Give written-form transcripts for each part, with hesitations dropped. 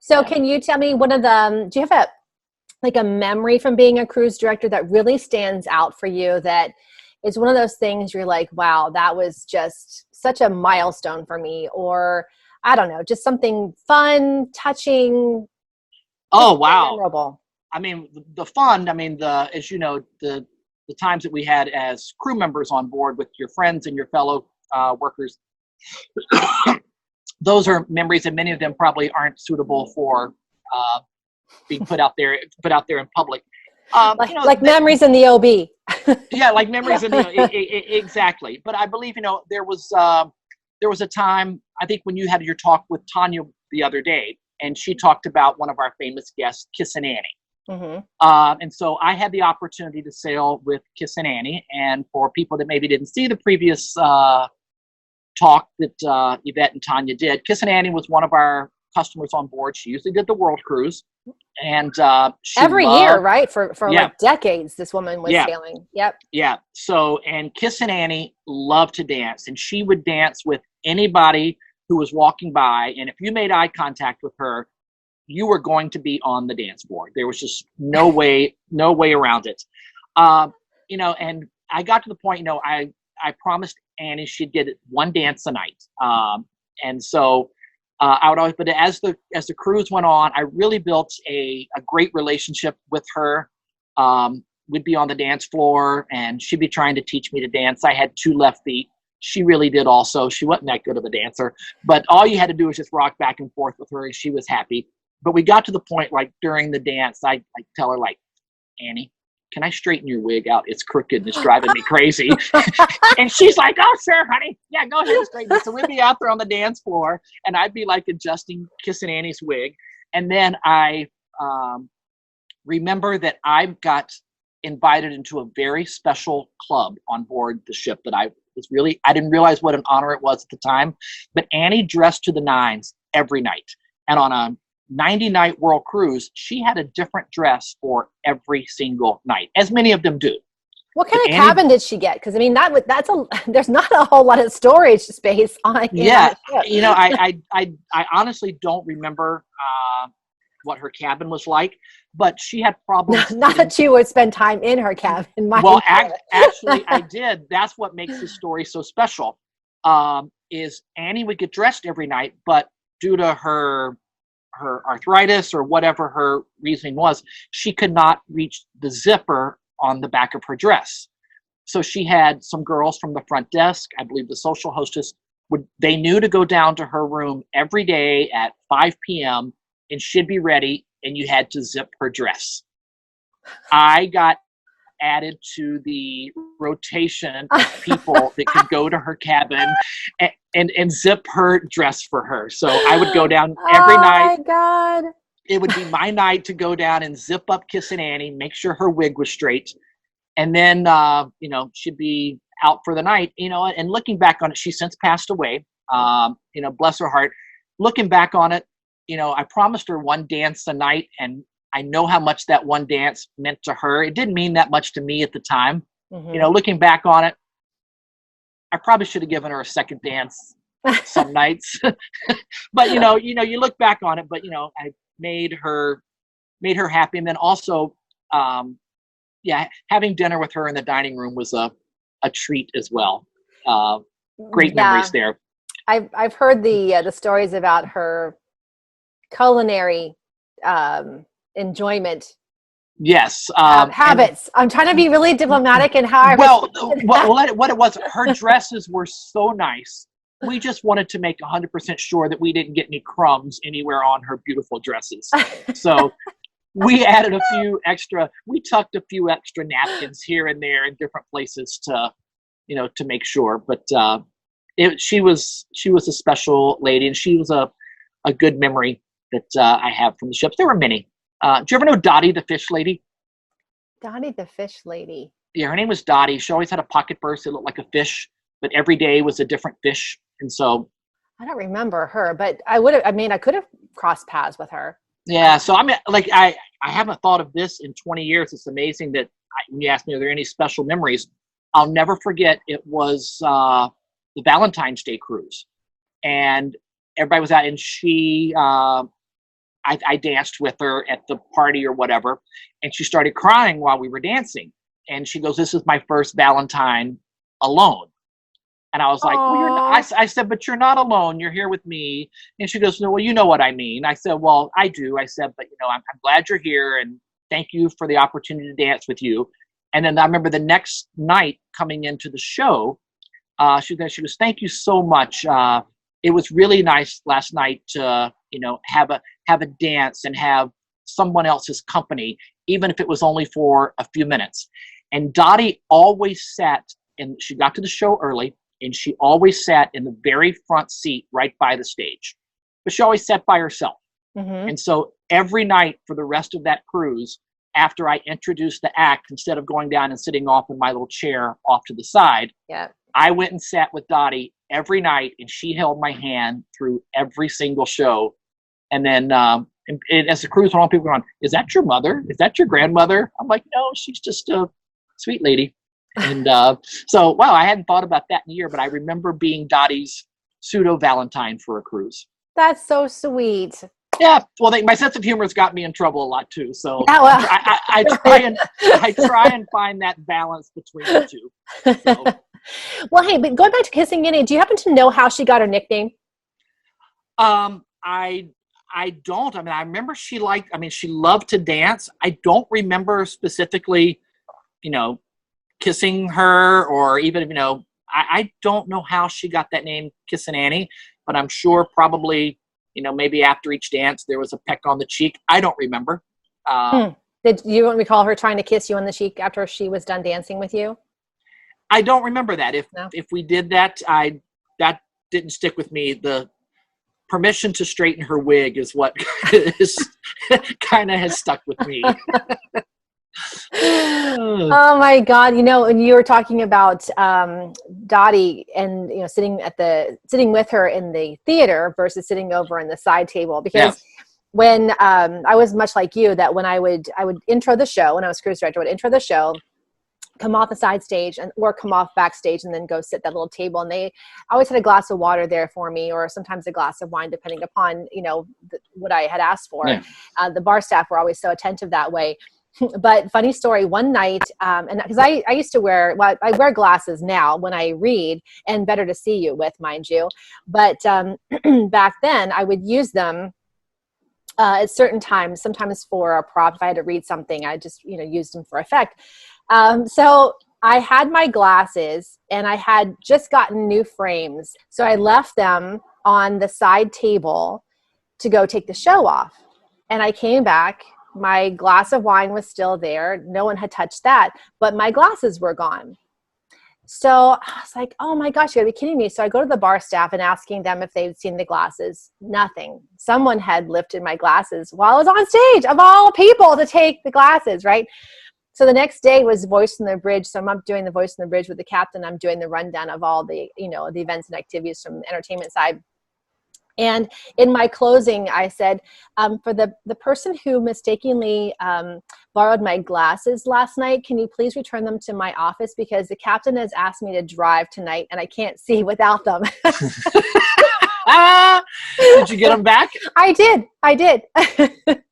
So can you tell me one of the, do you have a memory from being a cruise director that really stands out for you, that is one of those things you're like, wow, that was just such a milestone for me? Or I don't know, just something fun, touching. Oh, wow. Memorable. I mean, the fun, I mean, as you know, the times that we had as crew members on board with your friends and your fellow workers, those are memories, and many of them probably aren't suitable for being put out there in public. Like memories in the OB. Yeah, like memories in the exactly. But I believe, there was a time, I think, when you had your talk with Tanya the other day, and she talked about one of our famous guests, Kissin. Mm-hmm. And so I had the opportunity to sail with Kissin. And for people that maybe didn't see the previous talk that Yvette and Tanya did, Kissin was one of our customers on board. She usually did the world cruise, and every year, right? For like decades, this woman was sailing. Yep. Yeah. So, and Kissin loved to dance, and she would dance with anybody who was walking by. And if you made eye contact with her, you were going to be on the dance floor. There was just no way around it. And I got to the point, I promised Annie she'd get one dance a night. And so I would always, but as the cruise went on, I really built a great relationship with her. We'd be on the dance floor, and she'd be trying to teach me to dance. I had 2 left feet. She really did also. She wasn't that good of a dancer, but all you had to do was just rock back and forth with her, and she was happy. But we got to the point, like during the dance, I tell her, like, Annie, can I straighten your wig out? It's crooked and it's driving me crazy. And she's like, oh, sure, honey. Yeah, go ahead and straighten it. So we'd be out there on the dance floor, and I'd be like adjusting Kissin Annie's wig. And then I remember that I got invited into a very special club on board the ship that I didn't realize what an honor it was at the time. But Annie dressed to the nines every night. And on a 90-night world cruise, she had a different dress for every single night, as many of them do. What kind of cabin did she get? Because I mean, there's not a whole lot of storage space on. I honestly don't remember what her cabin was like, but she had problems. Not that you would spend time in her cabin. Actually, I did. That's what makes this story so special. Is Annie would get dressed every night, but due to her arthritis or whatever her reasoning was, she could not reach the zipper on the back of her dress. So she had some girls from the front desk, I believe the social hostess, they knew to go down to her room every day at 5 p.m. and she'd be ready, and you had to zip her dress. I got added to the rotation of people that could go to her cabin and zip her dress for her. So I would go down every night. Oh my God. It would be my night to go down and zip up Kissin Annie, make sure her wig was straight. And then, she'd be out for the night, and looking back on it, she's since passed away. Bless her heart. Looking back on it, I promised her one dance a night, and I know how much that one dance meant to her. It didn't mean that much to me at the time. Mm-hmm. Looking back on it, I probably should have given her a second dance some nights. But you look back on it, but I made her happy. And then also, having dinner with her in the dining room was a treat as well. Great memories there. I've heard the stories about her culinary enjoyment. Yes. Habits. I'm trying to be really diplomatic in how I what it was, her dresses were so nice. We just wanted to make 100% sure that we didn't get any crumbs anywhere on her beautiful dresses. So we tucked a few extra napkins here and there in different places to make sure. But she was a special lady, and she was a good memory that I have from the ships. There were many. Do you ever know Dottie the fish lady? Dottie the fish lady. Yeah, her name was Dottie. She always had a pocket purse that looked like a fish, but every day was a different fish. And so I don't remember her, but I could have crossed paths with her. Yeah. So I haven't thought of this in 20 years. It's amazing that when you asked me, are there any special memories? I'll never forget. It was the Valentine's Day cruise, and everybody was out, and she, I I danced with her at the party or whatever, and she started crying while we were dancing. And she goes, "This is my first Valentine alone." And I was like, "Well, you're not," I said, "But you're not alone. You're here with me." And she goes, "No, well, you know what I mean." I said, "Well, I do." I said, "But, I'm glad you're here, and thank you for the opportunity to dance with you." And then I remember the next night coming into the show, she goes, "Thank you so much. It was really nice last night to, have a dance and have someone else's company, even if it was only for a few minutes." And Dottie always sat, and she got to the show early, and she always sat in the very front seat right by the stage. But she always sat by herself. Mm-hmm. And so every night for the rest of that cruise, after I introduced the act, instead of going down and sitting off in my little chair off to the side, Yeah. I went and sat with Dottie every night, and she held my hand through every single show. And then as the cruise went on, people were going, "Is that your mother? Is that your grandmother?" I'm like, "No, she's just a sweet lady." And so, wow, I hadn't thought about that in a year, but I remember being Dottie's pseudo Valentine for a cruise. That's so sweet. Yeah, well, my sense of humor has got me in trouble a lot too. So Yeah, well. I try and find that balance between the two. So. Well, hey, but going back to Kissing Annie, do you happen to know how she got her nickname? I don't. I mean, I remember she loved to dance. I don't remember specifically, kissing her, or even, I don't know how she got that name, Kissin Annie, but I'm sure probably, maybe after each dance there was a peck on the cheek. I don't remember. Did you recall her trying to kiss you on the cheek after she was done dancing with you? I don't remember that. No? If we did that, that didn't stick with me. The permission to straighten her wig is what is kind of has stuck with me. Oh my God. When you were talking about Dottie and, sitting with her in the theater versus sitting over in the side table, because when I was much like you, that when I would intro the show, when I was cruise director, I would intro the show, come off the side stage or come off backstage and then go sit at that little table. And they always had a glass of water there for me, or sometimes a glass of wine, depending upon, what I had asked for. Yeah. The bar staff were always so attentive that way. But funny story, one night, and because I used to I wear glasses now when I read, and better to see you with, mind you. But back then I would use them at certain times, sometimes for a prop. If I had to read something, I just, used them for effect. So I had my glasses, and I had just gotten new frames. So I left them on the side table to go take the show off. And I came back. My glass of wine was still there. No one had touched that, but my glasses were gone. So I was like, oh my gosh, you gotta be kidding me. So I go to the bar staff and asking them if they'd seen the glasses. Nothing. Someone had lifted my glasses while I was on stage, of all people, to take the glasses, right? So the next day was Voice in the Bridge. So I'm up doing the Voice in the Bridge with the captain. I'm doing the rundown of all the, the events and activities from the entertainment side. And in my closing, I said, for the person who mistakenly borrowed my glasses last night, can you please return them to my office, because the captain has asked me to drive tonight and I can't see without them. Did you get them back? I did.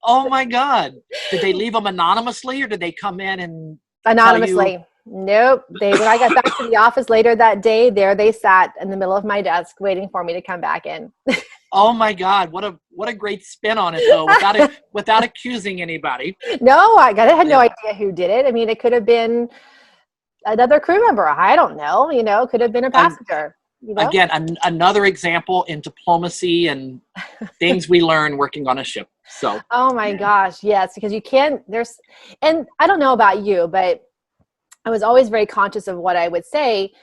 Oh my God. Did they leave them anonymously, or did they come in and anonymously? Nope. When I got back to the office later that day, there they sat in the middle of my desk waiting for me to come back in. Oh my God. What a great spin on it, though, without accusing anybody. No, I had no idea who did it. I mean, it could have been another crew member. I don't know, could have been a passenger. Again, another example in diplomacy and things we learn working on a ship. So. Oh my gosh. Yes. Because you can't, and I don't know about you, but I was always very conscious of what I would say,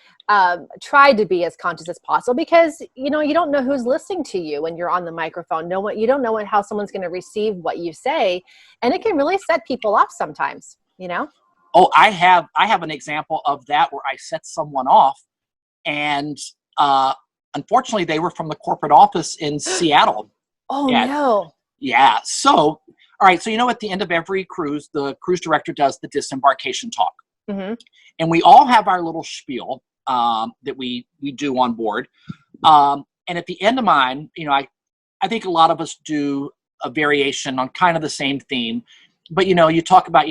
tried to be as conscious as possible, because, you don't know who's listening to you when you're on the microphone. You don't know how someone's going to receive what you say. And it can really set people off sometimes, Oh, I have an example of that where I set someone off, and unfortunately they were from the corporate office in Seattle. Oh, no. Yeah. So, all right. So, at the end of every cruise, the cruise director does the disembarkation talk. Mm-hmm. And we all have our little spiel that we do on board. And at the end of mine, I think a lot of us do a variation on kind of the same theme. But, you talk about,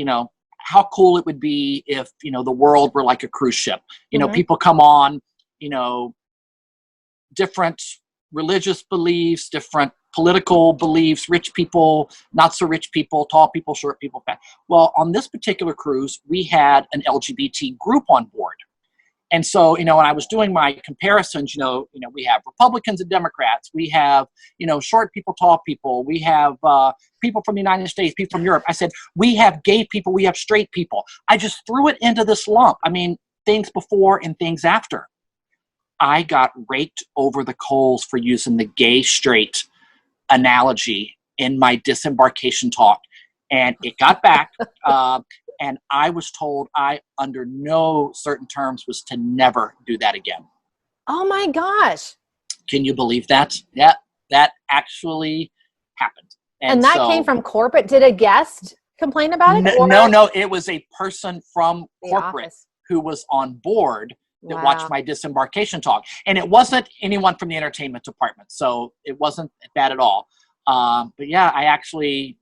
how cool it would be if, the world were like a cruise ship. People come on, different religious beliefs, different political beliefs, rich people, not so rich people, tall people, short people, fat. Well, on this particular cruise, we had an LGBT group on board. And so, when I was doing my comparisons, we have Republicans and Democrats, we have, short people, tall people, we have people from the United States, people from Europe. I said, we have gay people, we have straight people. I just threw it into this lump. I mean, things before and things after. I got raked over the coals for using the gay straight analogy in my disembarkation talk. And it got back. And I was told I, under no certain terms, was to never do that again. Oh my gosh. Can you believe that? Yeah, that actually happened. And that came from corporate? Did a guest complain about it? No. It was a person from corporate office who was on board that watched my disembarkation talk. And it wasn't anyone from the entertainment department. So it wasn't bad at all. But yeah, I actually...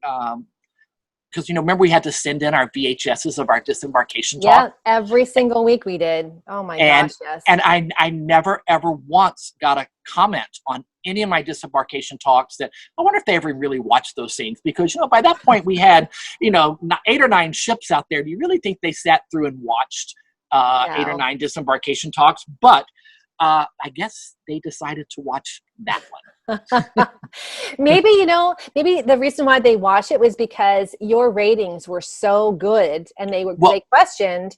because, remember we had to send in our VHSs of our disembarkation talk? Yeah, every single week we did. Oh my gosh, yes. And I never, ever once got a comment on any of my disembarkation talks that, I wonder if they ever really watched those things. Because, by that point we had, 8 or 9 ships out there. Do you really think they sat through and watched 8 or 9 disembarkation talks? But I guess they decided to watch that one. Maybe the reason why they watched it was because your ratings were so good, and they questioned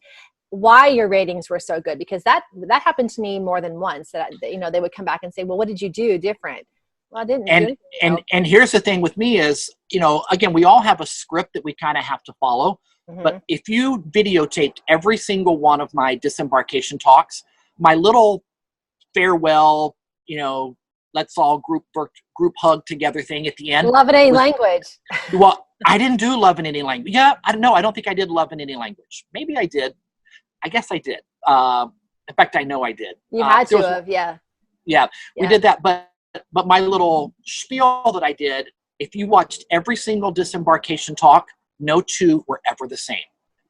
why your ratings were so good, because that happened to me more than once, that they would come back and say, well, what did you do different? Well, I didn't do anything. And here's the thing with me is, again, we all have a script that we kind of have to follow. Mm-hmm. But if you videotaped every single one of my disembarkation talks, my little farewell, let's all group hug together thing at the end. Love in any language. Well, I didn't do love in any language. Yeah, I don't know. I don't think I did love in any language. Maybe I did. I guess I did. In fact, I know I did. You had to have, yeah. Yeah, we did that. But my little spiel that I did, if you watched every single disembarkation talk, no two were ever the same.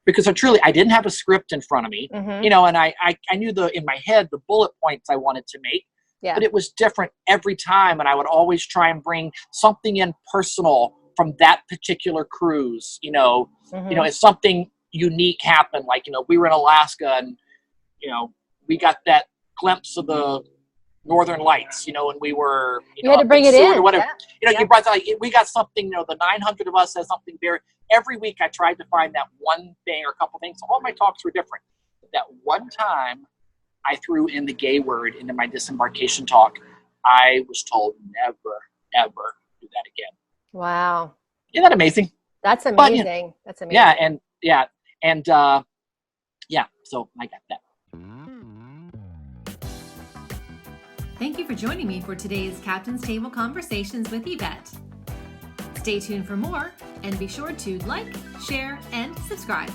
Because I didn't have a script in front of me, and I knew in my head the bullet points I wanted to make. Yeah. But it was different every time, and I would always try and bring something in personal from that particular cruise. If something unique happened, like we were in Alaska, and we got that glimpse of the Northern Lights. And we were you had to bring it in, or whatever. You brought we got something. The 900 of us has something very. Every week I tried to find that one thing or a couple things. So all my talks were different. But that one time, I threw in the gay word into my disembarkation talk. I was told never, ever do that again. Wow. Isn't that amazing? That's amazing. That's amazing. So I got that. Thank you for joining me for today's Captain's Table Conversations with Yvette. Stay tuned for more, and be sure to like, share, and subscribe.